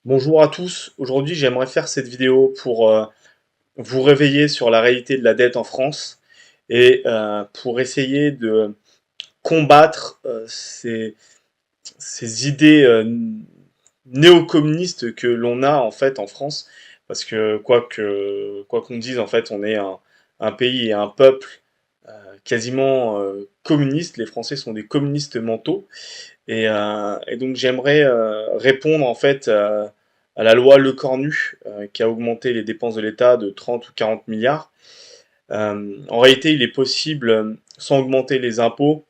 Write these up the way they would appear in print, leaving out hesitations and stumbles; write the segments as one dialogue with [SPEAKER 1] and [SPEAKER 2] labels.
[SPEAKER 1] Bonjour à tous, aujourd'hui j'aimerais faire cette vidéo pour vous réveiller sur la réalité de la dette en France et pour essayer de combattre ces idées néo-communistes que l'on a en fait en France, parce que quoi qu'on dise en fait on est un pays et un peuple quasiment communistes, les Français sont des communistes mentaux et donc j'aimerais répondre en fait à la loi Lecornu qui a augmenté les dépenses de l'État de 30 ou 40 milliards. En réalité, il est possible, sans augmenter les impôts,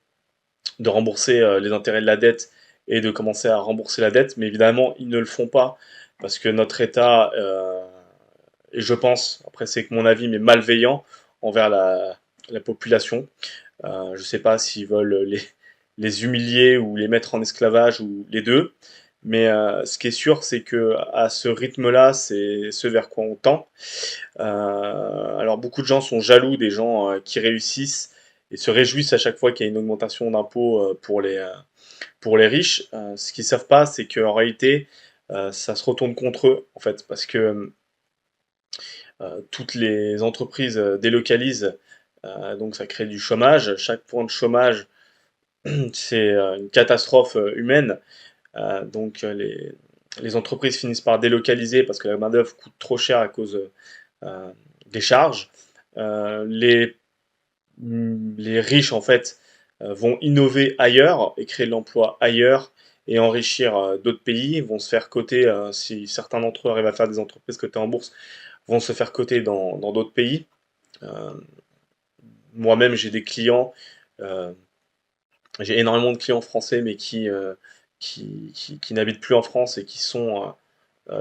[SPEAKER 1] de rembourser les intérêts de la dette et de commencer à rembourser la dette, mais évidemment, ils ne le font pas parce que notre État, et je pense, après c'est que mon avis, mais malveillant envers la population. Je ne sais pas s'ils veulent les humilier ou les mettre en esclavage ou les deux. Mais ce qui est sûr, c'est que à ce rythme-là, c'est ce vers quoi on tend. Alors beaucoup de gens sont jaloux des gens qui réussissent et se réjouissent à chaque fois qu'il y a une augmentation d'impôts pour les riches. Ce qu'ils ne savent pas, c'est qu'en réalité, ça se retourne contre eux, en fait, parce que toutes les entreprises délocalisent, donc ça crée du chômage. Chaque point de chômage c'est une catastrophe humaine. Les entreprises finissent par délocaliser parce que la main-d'œuvre coûte trop cher à cause euh, des charges. Euh, les, les riches, en fait, vont innover ailleurs et créer de l'emploi ailleurs et enrichir d'autres pays, vont se faire coter, si certains d'entre eux arrivent à faire des entreprises cotées en bourse, vont se faire coter dans d'autres pays. Euh, Moi-même, j'ai des clients euh, j'ai énormément de clients français, mais qui n'habitent plus en France et qui sont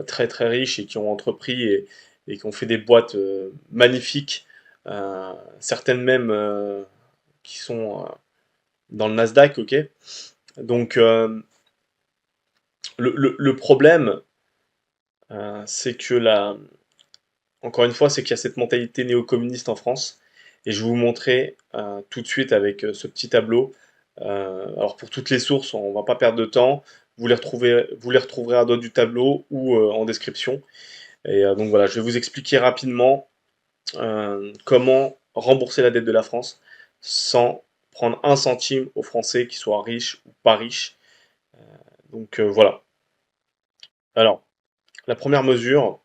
[SPEAKER 1] très très riches et qui ont entrepris et qui ont fait des boîtes magnifiques, certaines même qui sont dans le Nasdaq, ok. Donc le problème, c'est que encore une fois, c'est qu'il y a cette mentalité néo-communiste en France. Et je vais vous montrer tout de suite avec ce petit tableau. Alors pour toutes les sources, on ne va pas perdre de temps. Vous les retrouverez à droite du tableau ou en description. Et donc voilà, je vais vous expliquer rapidement comment rembourser la dette de la France sans prendre un centime aux Français, qu'ils soient riches ou pas riches. Donc voilà. Alors, la première mesure,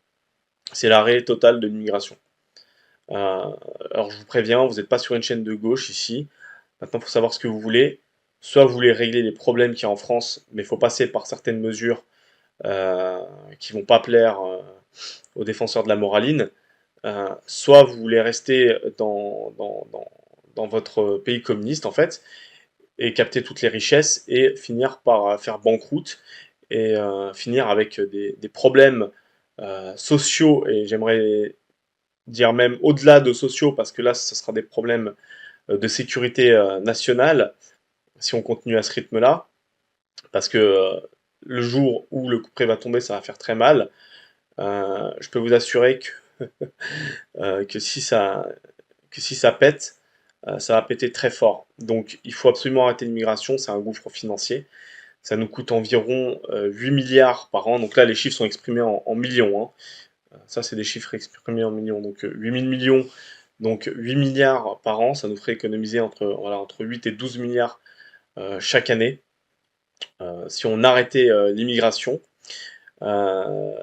[SPEAKER 1] c'est l'arrêt total de l'immigration. Alors je vous préviens, vous n'êtes pas sur une chaîne de gauche ici. Maintenant, il faut savoir ce que vous voulez. Soit vous voulez régler les problèmes qu'il y a en France, mais il faut passer par certaines mesures euh, qui vont pas plaire aux défenseurs de la moraline. Soit vous voulez rester dans votre pays communiste, en fait, et capter toutes les richesses et finir par faire banqueroute et finir avec des problèmes sociaux, et j'aimerais dire même au-delà de sociaux, parce que là, ce sera des problèmes de sécurité nationale si on continue à ce rythme-là, parce que le jour où le couperet va tomber, ça va faire très mal. Je peux vous assurer euh, que, si, ça, que si ça pète, ça va péter très fort. Donc il faut absolument arrêter l'immigration, c'est un gouffre financier. Ça nous coûte environ 8 milliards par an. Donc là, les chiffres sont exprimés en millions, hein. Ça, c'est des chiffres exprimés en millions. Donc 8000 millions, donc 8 milliards par an, ça nous ferait économiser entre 8 et 12 milliards chaque année. Si on arrêtait l'immigration, euh,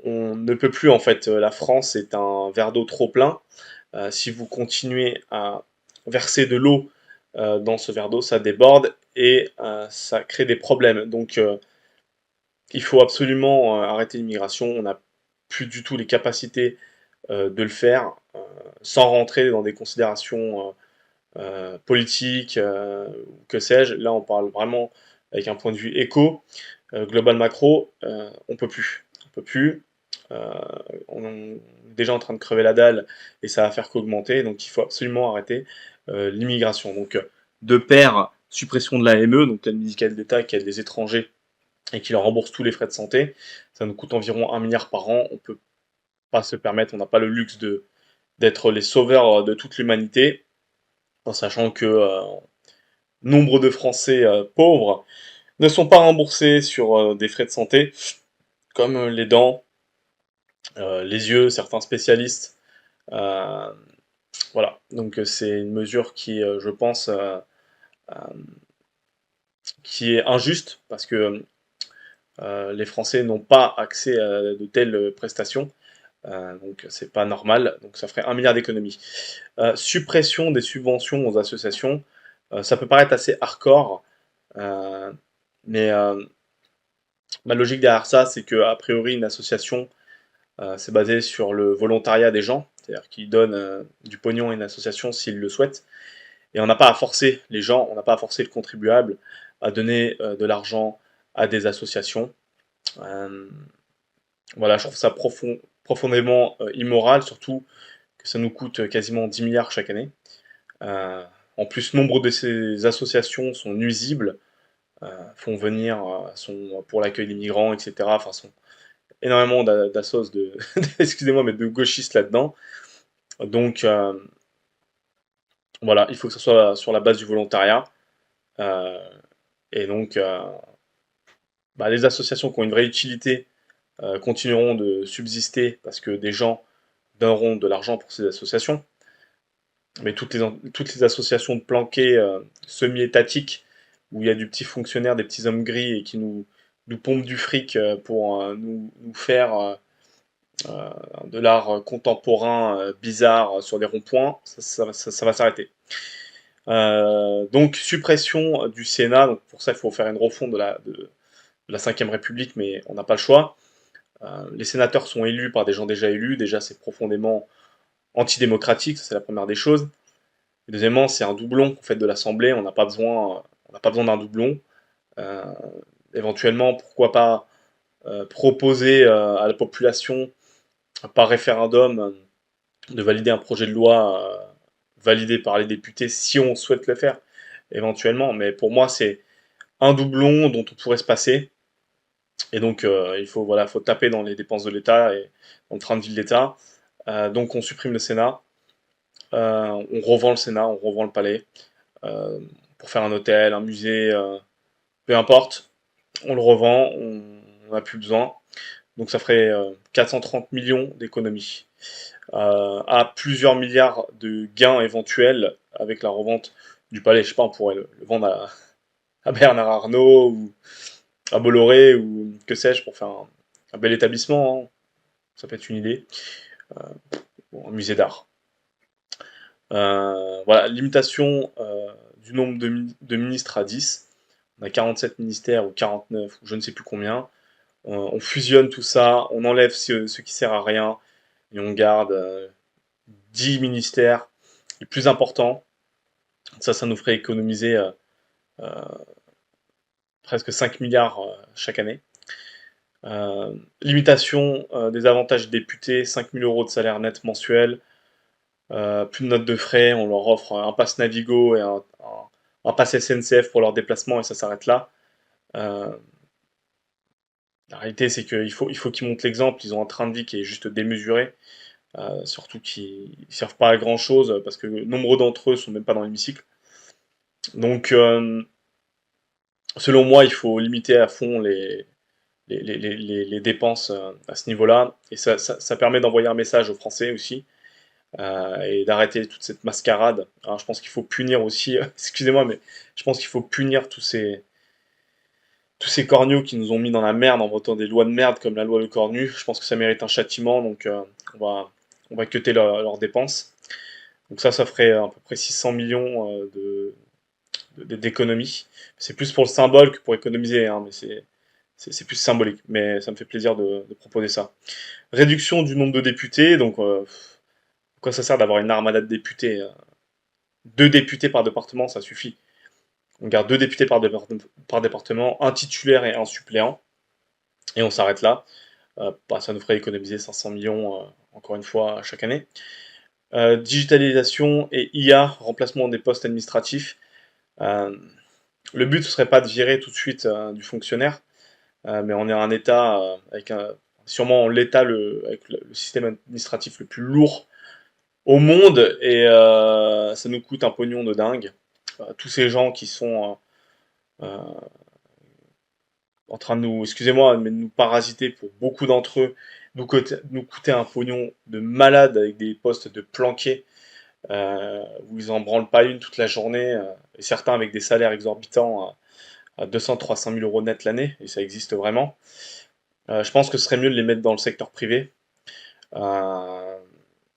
[SPEAKER 1] on ne peut plus en fait. La France est un verre d'eau trop plein. Si vous continuez à verser de l'eau dans ce verre d'eau, ça déborde et ça crée des problèmes. Donc il faut absolument arrêter l'immigration. On n'a plus du tout les capacités de le faire sans rentrer dans des considérations politiques, que sais-je. Là, on parle vraiment avec un point de vue éco, global macro. On peut plus. On peut plus. Euh, on est déjà en train de crever la dalle et ça va faire qu'augmenter. Donc, il faut absolument arrêter l'immigration. Donc, de pair, suppression de l'AME, donc l'aide médicale d'État qui aide les étrangers et qui leur rembourse tous les frais de santé. Ça nous coûte environ 1 milliard par an. On ne peut pas se permettre, on n'a pas le luxe d'être les sauveurs de toute l'humanité, en sachant que nombre de Français pauvres ne sont pas remboursés sur des frais de santé. comme les dents, les yeux, certains spécialistes. Euh, voilà, donc c'est une mesure qui, je pense, euh, qui est injuste parce que les Français n'ont pas accès à de telles prestations. Donc c'est pas normal, donc ça ferait 1 milliard d'économies. Suppression des subventions aux associations, ça peut paraître assez hardcore, euh, mais ma logique derrière ça, c'est que a priori une association, c'est basé sur le volontariat des gens, c'est-à-dire qu'ils donnent du pognon à une association s'ils le souhaitent, et on n'a pas à forcer les gens, on n'a pas à forcer le contribuable à donner de l'argent à des associations. Euh, voilà, je trouve ça profondément immoral, surtout que ça nous coûte quasiment 10 milliards chaque année. Euh, En plus, nombre de ces associations sont nuisibles, font venir, sont pour l'accueil des migrants, etc. Enfin, sont énormément d'assos excusez-moi, mais de gauchistes là-dedans. Donc, voilà, il faut que ce soit sur la base du volontariat. Euh, et donc, bah, les associations qui ont une vraie utilité continueront de subsister parce que des gens donneront de l'argent pour ces associations. Mais toutes les associations de planqués semi-étatiques, où il y a du petit fonctionnaire, des petits hommes gris et qui nous pompent du fric pour nous faire euh, de l'art contemporain bizarre sur des ronds-points, ça va s'arrêter. Donc suppression du Sénat, donc pour ça il faut faire une refonte de la 5ème République, mais on n'a pas le choix. Les sénateurs sont élus par des gens déjà élus, déjà c'est profondément antidémocratique, ça c'est la première des choses. Et deuxièmement, c'est un doublon en fait, de l'Assemblée, on n'a pas besoin d'un doublon. Euh, Éventuellement, pourquoi pas proposer à la population par référendum de valider un projet de loi validé par les députés si on souhaite le faire, éventuellement. Mais pour moi, c'est un doublon dont on pourrait se passer. Et donc, il faut, voilà, faut taper dans les dépenses de l'État et dans le train de vie de l'État. Donc, on supprime le Sénat, on revend le Sénat, on revend le palais euh, pour faire un hôtel, un musée, peu importe. On le revend, on n'a plus besoin. Donc, ça ferait 430 millions d'économies. À plusieurs milliards de gains éventuels avec la revente du palais. Je sais pas, on pourrait le vendre à Bernard Arnault ou à Bolloré ou que sais-je pour faire un bel établissement, hein. Ça peut être une idée. Bon, un musée d'art. Voilà, limitation du nombre de ministres à 10. On a 47 ministères ou 49 ou je ne sais plus combien. On fusionne tout ça, on enlève ce qui sert à rien et on garde 10 ministères les plus importants. Ça nous ferait économiser euh, presque 5 milliards chaque année. Limitation des avantages députés, 5 000 euros de salaire net mensuel, plus de notes de frais, on leur offre un pass Navigo et un pass SNCF pour leur déplacement et ça s'arrête là. Euh, la réalité, c'est il faut qu'ils montrent l'exemple, ils ont un train de vie qui est juste démesuré, surtout qu'ils ne servent pas à grand chose parce que nombre d'entre eux sont même pas dans l'hémicycle. Donc, selon moi, il faut limiter à fond les dépenses à ce niveau-là. Et ça permet d'envoyer un message aux Français aussi et d'arrêter toute cette mascarade. Alors, je pense qu'il faut punir aussi, excusez-moi, mais je pense qu'il faut punir tous ces corneaux qui nous ont mis dans la merde en votant des lois de merde comme la loi Le Cornu. Je pense que ça mérite un châtiment, donc on va cuter leurs dépenses. Donc ça ferait à peu près 600 millions d'économies. C'est plus pour le symbole que pour économiser, hein, mais c'est plus symbolique. Mais ça me fait plaisir de proposer ça. Réduction du nombre de députés, donc quoi ça sert d'avoir une armada de députés 2 députés par département, ça suffit. On garde 2 députés par département, un titulaire et un suppléant, et on s'arrête là. Bah, ça nous ferait économiser 500 millions, encore une fois, chaque année. Digitalisation et IA, remplacement des postes administratifs. Euh, le but, ce serait pas de virer tout de suite du fonctionnaire, mais on est un État avec sûrement l'État avec le système administratif le plus lourd au monde et ça nous coûte un pognon de dingue. Tous ces gens qui sont en train de nous, excusez-moi, mais de nous parasiter pour beaucoup d'entre eux, nous coûter un pognon de malade avec des postes de planqués où ils en branlent pas une toute la journée, et certains avec des salaires exorbitants à 200-300 000 euros net l'année, et ça existe vraiment. Je pense que ce serait mieux de les mettre dans le secteur privé euh,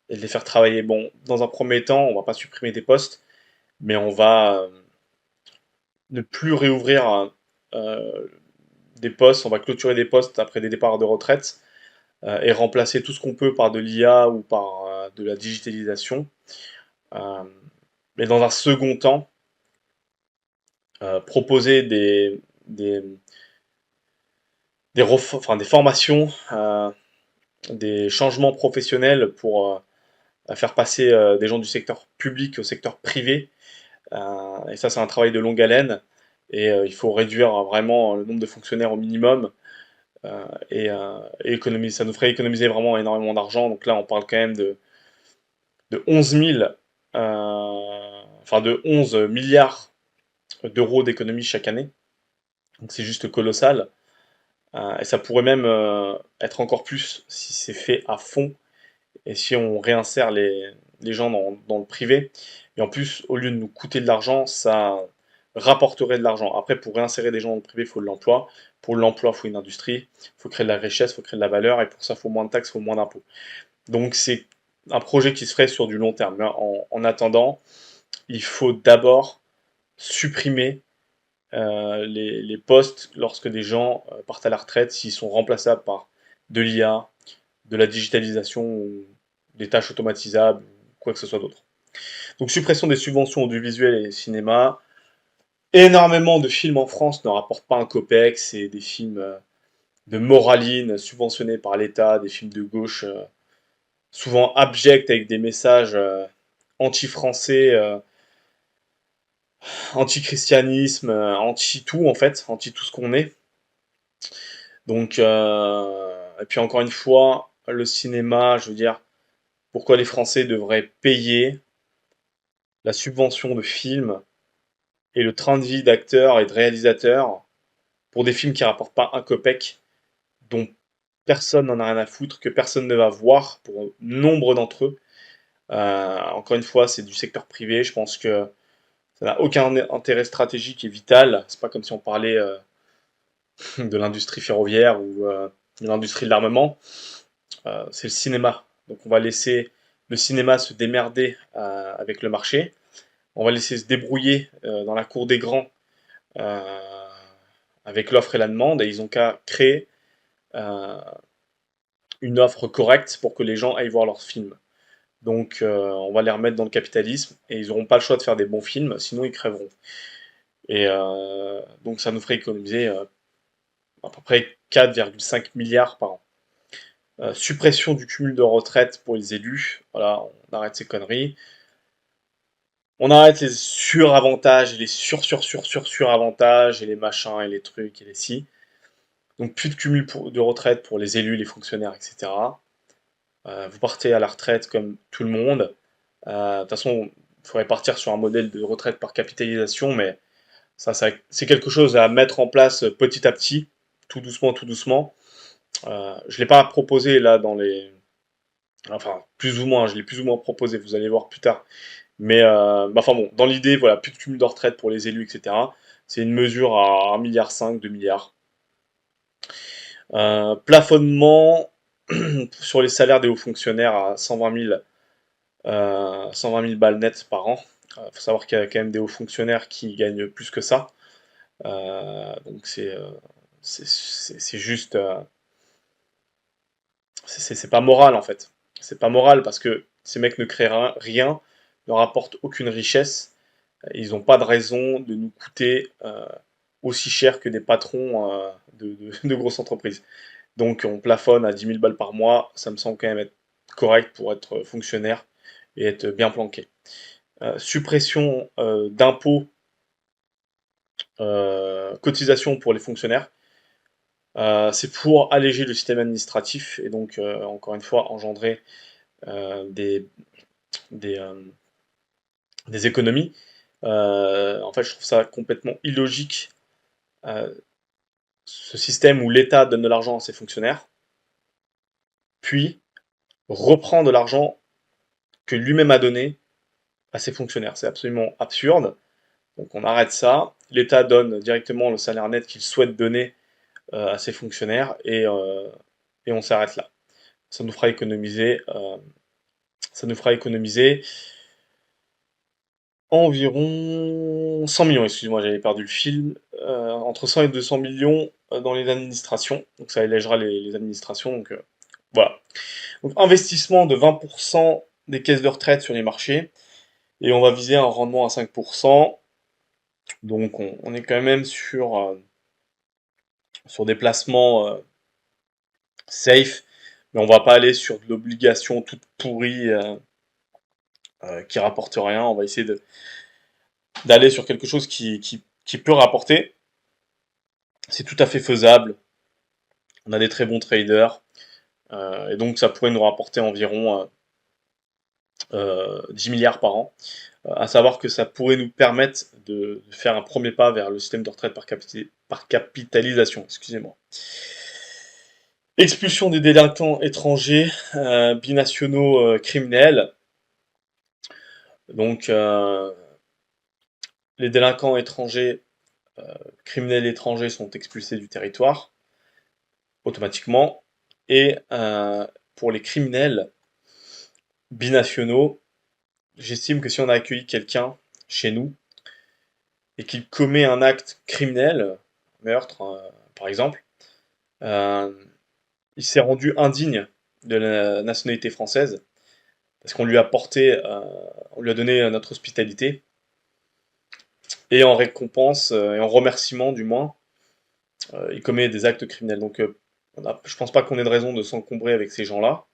[SPEAKER 1] et de les faire travailler. Bon, dans un premier temps, on va pas supprimer des postes, mais on va ne plus réouvrir euh, des postes, on va clôturer des postes après des départs de retraite et remplacer tout ce qu'on peut par de l'IA ou par de la digitalisation. Euh, mais dans un second temps, proposer des, enfin, des formations, des changements professionnels pour faire passer des gens du secteur public au secteur privé. Et ça, c'est un travail de longue haleine. Et il faut réduire vraiment le nombre de fonctionnaires au minimum. Et économiser, ça nous ferait économiser vraiment énormément d'argent. Donc là, on parle quand même de 11 000, enfin de 11 milliards d'euros d'économie chaque année. Donc c'est juste colossal. Et ça pourrait même être encore plus si c'est fait à fond et si on réinsère les gens dans le privé. Et en plus, au lieu de nous coûter de l'argent, ça rapporterait de l'argent. Après, pour réinsérer des gens dans le privé, il faut de l'emploi. Pour l'emploi, il faut une industrie, il faut créer de la richesse, il faut créer de la valeur, et pour ça, il faut moins de taxes, il faut moins d'impôts. Donc c'est un projet qui se ferait sur du long terme. Mais en attendant, il faut d'abord supprimer les postes lorsque des gens partent à la retraite, s'ils sont remplaçables par de l'IA, de la digitalisation ou des tâches automatisables ou quoi que ce soit d'autre. Donc suppression des subventions audiovisuelles et cinéma. Énormément de films en France ne rapportent pas un copec, c'est des films de moraline subventionnés par l'État, des films de gauche souvent abjects avec des messages anti-français, anti-christianisme, anti-tout en fait, anti-tout ce qu'on est. Donc, et puis encore une fois, le cinéma, je veux dire, pourquoi les Français devraient payer la subvention de films et le train de vie d'acteurs et de réalisateurs pour des films qui rapportent pas un copec, dont personne n'en a rien à foutre, que personne ne va voir pour nombre d'entre eux. Encore une fois, c'est du secteur privé. Je pense que ça n'a aucun intérêt stratégique et vital. C'est pas comme si on parlait de l'industrie ferroviaire ou de l'industrie de l'armement. C'est le cinéma. Donc on va laisser le cinéma se démerder avec le marché. On va laisser se débrouiller dans la cour des grands euh, avec l'offre et la demande. Et ils ont qu'à créer euh, une offre correcte pour que les gens aillent voir leurs films. Donc on va les remettre dans le capitalisme et ils n'auront pas le choix de faire des bons films, sinon ils crèveront. Et donc ça nous ferait économiser à peu près 4,5 milliards par an. Suppression du cumul de retraite pour les élus. Voilà, on arrête ces conneries. On arrête les suravantages, les suravantages et les machins et les trucs et les si. Donc plus de cumul de retraite pour les élus, les fonctionnaires, etc. Vous partez à la retraite comme tout le monde. De toute façon, il faudrait partir sur un modèle de retraite par capitalisation, mais ça c'est quelque chose à mettre en place petit à petit, tout doucement, tout doucement. Je ne l'ai pas proposé là dans les... Enfin, plus ou moins, je l'ai plus ou moins proposé, vous allez voir plus tard. Mais bah, enfin bon, dans l'idée, voilà, plus de cumul de retraite pour les élus, etc. C'est une mesure à 1,5 milliard, 2 milliards. Plafonnement sur les salaires des hauts fonctionnaires à 120 000 balles nettes par an. Il faut savoir qu'il y a quand même des hauts fonctionnaires qui gagnent plus que ça. Donc c'est juste... c'est pas moral en fait. C'est pas moral parce que ces mecs ne créent rien, ne rapportent aucune richesse. Ils n'ont pas de raison de nous coûter aussi cher que des patrons de grosses entreprises. Donc on plafonne à 10 000 balles par mois, ça me semble quand même être correct pour être fonctionnaire et être bien planqué. Suppression d'impôts, cotisations pour les fonctionnaires. C'est pour alléger le système administratif et donc encore une fois engendrer des, des, euh, des économies. En fait, je trouve ça complètement illogique. Euh, ce système où l'État donne de l'argent à ses fonctionnaires, puis reprend de l'argent que lui-même a donné à ses fonctionnaires. C'est absolument absurde. Donc on arrête ça. L'État donne directement le salaire net qu'il souhaite donner à ses fonctionnaires et on s'arrête là. Ça nous fera économiser, ça nous fera économiser environ 100 millions, excuse-moi, j'avais perdu le fil, entre 100 et 200 millions dans les administrations. Donc ça allégera les administrations. Donc voilà. Donc investissement de 20% des caisses de retraite sur les marchés et on va viser un rendement à 5%. Donc on est quand même sur des placements safe, mais on va pas aller sur de l'obligation toute pourrie qui rapporte rien. On va essayer d'aller sur quelque chose qui peut rapporter. C'est tout à fait faisable. On a des très bons traders. Et donc ça pourrait nous rapporter environ 10 milliards par an. À savoir que ça pourrait nous permettre de faire un premier pas vers le système de retraite par capitalisation. Excusez-moi. Expulsion des délinquants étrangers, binationaux criminels. Donc les délinquants étrangers, criminels étrangers sont expulsés du territoire automatiquement. Et pour les criminels binationaux, j'estime que si on a accueilli quelqu'un chez nous et qu'il commet un acte criminel, meurtre par exemple, euh, il s'est rendu indigne de la nationalité française parce qu'on lui a on lui a donné notre hospitalité et en récompense et en remerciement du moins, il commet des actes criminels. Donc je pense pas qu'on ait de raison de s'encombrer avec ces gens-là.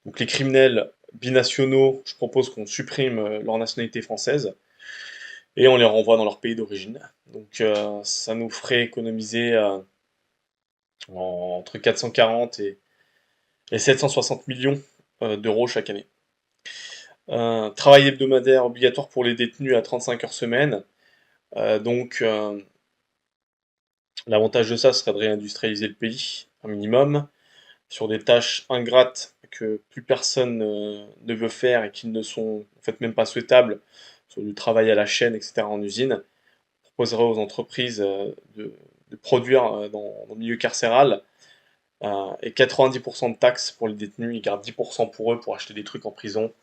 [SPEAKER 1] Donc les criminels binationaux, je propose qu'on supprime leur nationalité française et on les renvoie dans leur pays d'origine. Donc ça nous ferait économiser entre 440 et 760 millions d'euros chaque année. Travail hebdomadaire obligatoire pour les détenus à 35 heures semaine. Donc l'avantage de ça serait de réindustrialiser le pays, un minimum, sur des tâches ingrates que plus personne ne veut faire et qui ne sont en fait même pas souhaitables, sur du travail à la chaîne, etc. en usine. On proposerait aux entreprises de produire dans le milieu carcéral et 90% de taxes pour les détenus, ils gardent 10% pour eux pour acheter des trucs en prison,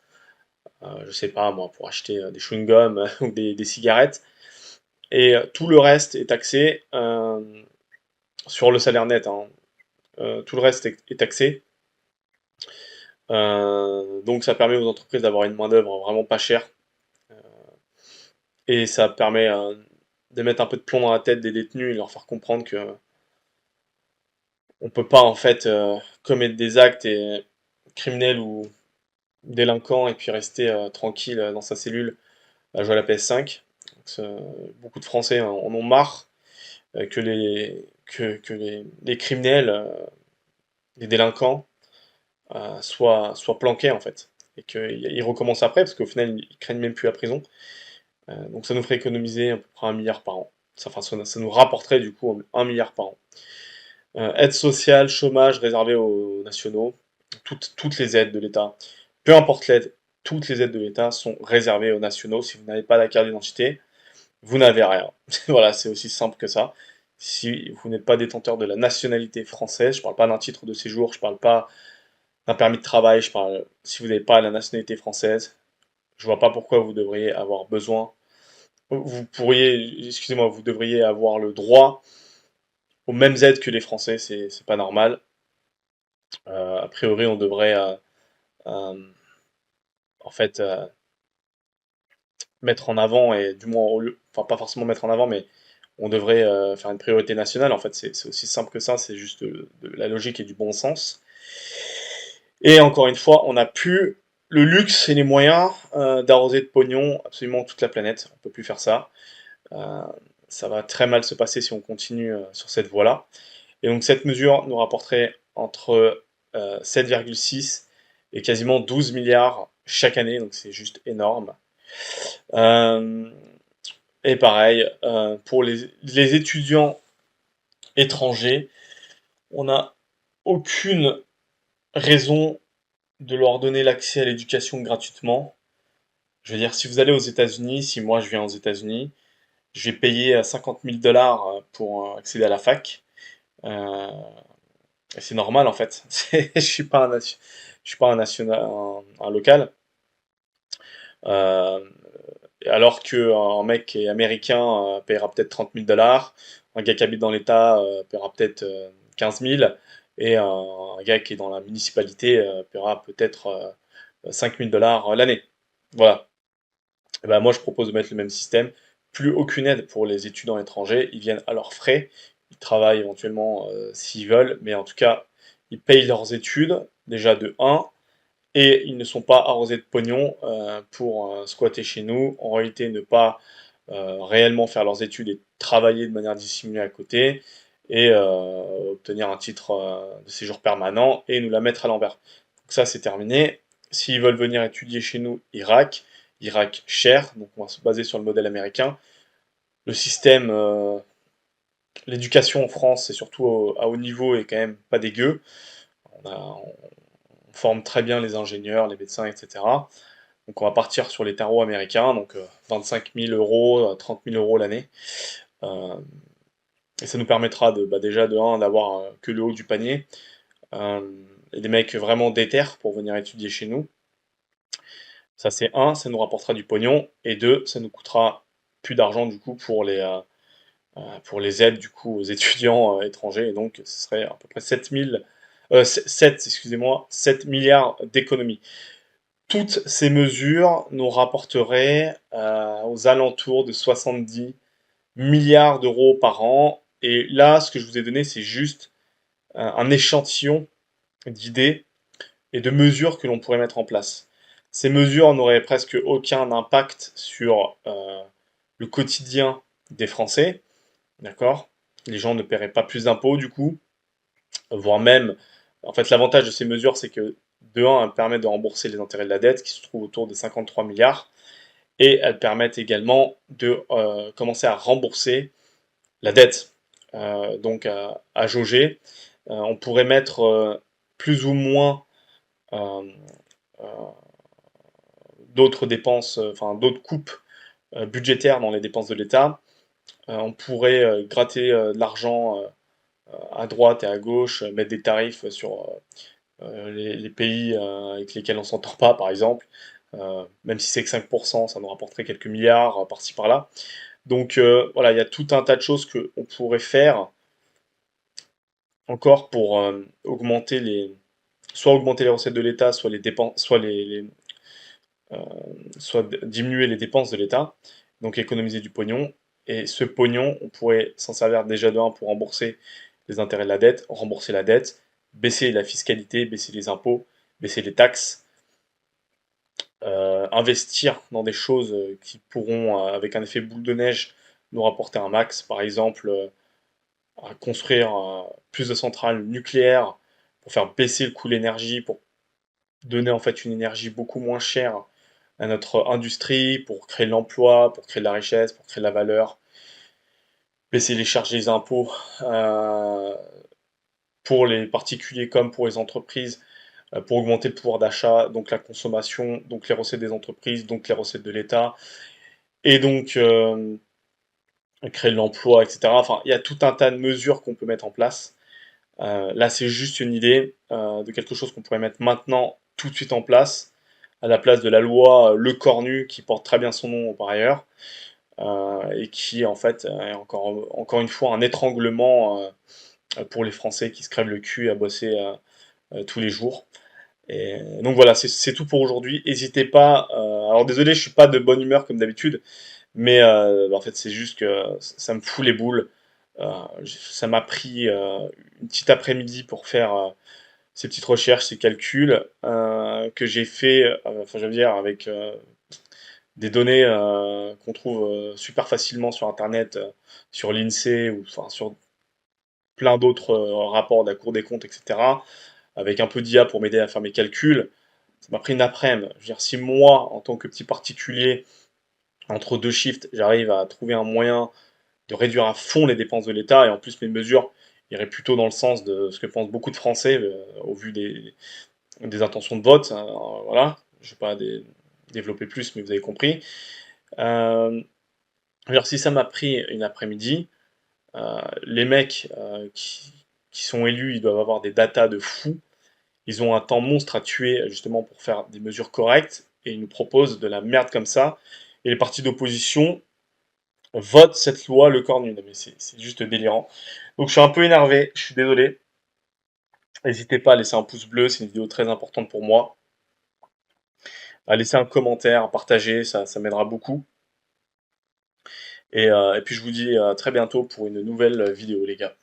[SPEAKER 1] je sais pas moi, pour acheter des chewing-gums ou des cigarettes. Et tout le reste est taxé sur le salaire net, hein. Tout le reste est taxé. Donc ça permet aux entreprises d'avoir une main-d'œuvre vraiment pas chère. Et ça permet de mettre un peu de plomb dans la tête des détenus et leur faire comprendre que on peut pas en fait commettre des actes criminels ou délinquants et puis rester tranquille dans sa cellule à jouer à la PS5. Donc, beaucoup de Français en ont marre que les criminels, les délinquants, soient planqués en fait. Et qu'ils recommencent après, parce qu'au final, ils craignent même plus la prison. Donc ça nous ferait économiser à peu près 1 milliard par an. Enfin, ça nous rapporterait du coup 1 milliard par an. Aide sociale, chômage réservé aux nationaux, toutes les aides de l'État, peu importe l'aide, toutes les aides de l'État sont réservées aux nationaux. Si vous n'avez pas la carte d'identité, vous n'avez rien. Voilà, c'est aussi simple que ça. Si vous n'êtes pas détenteur de la nationalité française, je parle pas d'un titre de séjour, je parle pas d'un permis de travail, je parle si vous n'avez pas la nationalité française, je vois pas pourquoi vous devriez avoir besoin. Vous pourriez, excusez-moi, vous devriez avoir le droit aux mêmes aides que les Français, c'est pas normal. A priori, on devrait euh, en fait mettre en avant et du moins au lieu, enfin pas forcément mettre en avant, mais on devrait faire une priorité nationale. En fait, c'est aussi simple que ça, c'est juste de la logique et du bon sens. Et encore une fois, on n'a plus le luxe et les moyens d'arroser de pognon absolument toute la planète. On peut plus faire ça. Euh, Ça va très mal se passer si on continue sur cette voie-là. Et donc cette mesure nous rapporterait entre 7,6 et quasiment 12 milliards chaque année, donc c'est juste énorme. Euh, et pareil, pour les étudiants étrangers, on n'a aucune raison de leur donner l'accès à l'éducation gratuitement. Je veux dire, si vous allez aux États-Unis, si moi je viens aux États-Unis, je vais payer 50 000 dollars pour accéder à la fac. Euh, et c'est normal en fait. Je suis pas je suis pas un national, un local. Euh, alors qu'un mec qui est américain paiera peut-être 30 000 dollars, un gars qui habite dans l'État paiera peut-être 15 000, et un gars qui est dans la municipalité paiera peut-être 5 000 dollars l'année. Voilà. Et ben moi, je propose de mettre le même système. Plus aucune aide pour les étudiants étrangers. Ils viennent à leurs frais. Ils travaillent éventuellement s'ils veulent, mais en tout cas, ils payent leurs études, déjà de un, et ils ne sont pas arrosés de pognon pour squatter chez nous. En réalité, ne pas réellement faire leurs études et travailler de manière dissimulée à côté, et obtenir un titre de séjour permanent et nous la mettre à l'envers. Donc ça, c'est terminé. S'ils veulent venir étudier chez nous, Irak cher, donc on va se baser sur le modèle américain. Le système, l'éducation en France, et surtout à haut niveau, est quand même pas dégueu. On forme très bien les ingénieurs, les médecins, etc. Donc on va partir sur les terreaux américains, donc 25 000 euros, 30 000 euros l'année. Euh, et ça nous permettra de, bah, déjà de un, d'avoir que le haut du panier, euh, et des mecs vraiment déter pour venir étudier chez nous. Ça c'est un, ça nous rapportera du pognon, et deux, ça nous coûtera plus d'argent du coup pour les aides du coup aux étudiants étrangers, et donc ce serait à peu près 7, excusez-moi, 7 milliards d'économies. Toutes ces mesures nous rapporteraient aux alentours de 70 milliards d'euros par an. Et là, ce que je vous ai donné, c'est juste un échantillon d'idées et de mesures que l'on pourrait mettre en place. Ces mesures n'auraient presque aucun impact sur le quotidien des Français, d'accord? Les gens ne paieraient pas plus d'impôts du coup, voire même, en fait, l'avantage de ces mesures, c'est que de un, elles permettent de rembourser les intérêts de la dette qui se trouve autour de 53 milliards, et elles permettent également de commencer à rembourser la dette, donc à jauger. On pourrait mettre plus ou moins euh, euh, d'autres dépenses, enfin d'autres coupes budgétaires dans les dépenses de l'État. On pourrait gratter de l'argent à droite et à gauche, mettre des tarifs sur les pays avec lesquels on ne s'entend pas, par exemple. Même si c'est que 5%, ça nous rapporterait quelques milliards par-ci par-là. Donc voilà, il y a tout un tas de choses qu'on pourrait faire encore pour soit augmenter les recettes de l'État, soit les dépenses, euh, soit diminuer les dépenses de l'État, donc économiser du pognon. Et ce pognon, on pourrait s'en servir déjà de un pour rembourser les intérêts de la dette, rembourser la dette, baisser la fiscalité, baisser les impôts, baisser les taxes, investir dans des choses qui pourront, avec un effet boule de neige, nous rapporter un max. Par exemple, à construire plus de centrales nucléaires pour faire baisser le coût de l'énergie, pour donner en fait une énergie beaucoup moins chère à notre industrie, pour créer de l'emploi, pour créer de la richesse, pour créer de la valeur, baisser les charges et les impôts pour les particuliers comme pour les entreprises, pour augmenter le pouvoir d'achat, donc la consommation, donc les recettes des entreprises, donc les recettes de l'État, et donc créer de l'emploi, etc. Enfin, il y a tout un tas de mesures qu'on peut mettre en place. Là, c'est juste une idée de quelque chose qu'on pourrait mettre maintenant, tout de suite en place, à la place de la loi Le Cornu, qui porte très bien son nom par ailleurs, et qui, en fait, est encore une fois un étranglement pour les Français qui se crèvent le cul à bosser tous les jours. Et donc voilà, c'est tout pour aujourd'hui. N'hésitez pas. Alors désolé, je suis pas de bonne humeur comme d'habitude, mais en fait, c'est juste que ça me fout les boules. Ça m'a pris une petite après-midi pour faire ces petites recherches, ces calculs que j'ai fait, enfin, je veux dire, avec des données qu'on trouve super facilement sur Internet, sur l'INSEE ou enfin, sur plein d'autres rapports de la Cour des comptes, etc. Avec un peu d'IA pour m'aider à faire mes calculs. Ça m'a pris une après-midi. Je veux dire, si moi, en tant que petit particulier, entre deux shifts, j'arrive à trouver un moyen de réduire à fond les dépenses de l'État, et en plus mes mesures, irait plutôt dans le sens de ce que pensent beaucoup de Français, au vu des intentions de vote, voilà. Je vais pas développer plus, mais vous avez compris. Hem, alors si ça m'a pris une après-midi, heu, les mecs, qui sont élus, ils doivent avoir des datas de fou. Ils ont un temps monstre à tuer, justement pour faire des mesures correctes et ils nous proposent de la merde comme ça et les partis d'opposition votent cette loi le corps nu. Non mais c'est juste délirant. Donc je suis un peu énervé, je suis désolé. N'hésitez pas à laisser un pouce bleu, c'est une vidéo très importante pour moi. À laisser un commentaire, à partager, ça m'aidera beaucoup et puis je vous dis à très bientôt pour une nouvelle vidéo les gars.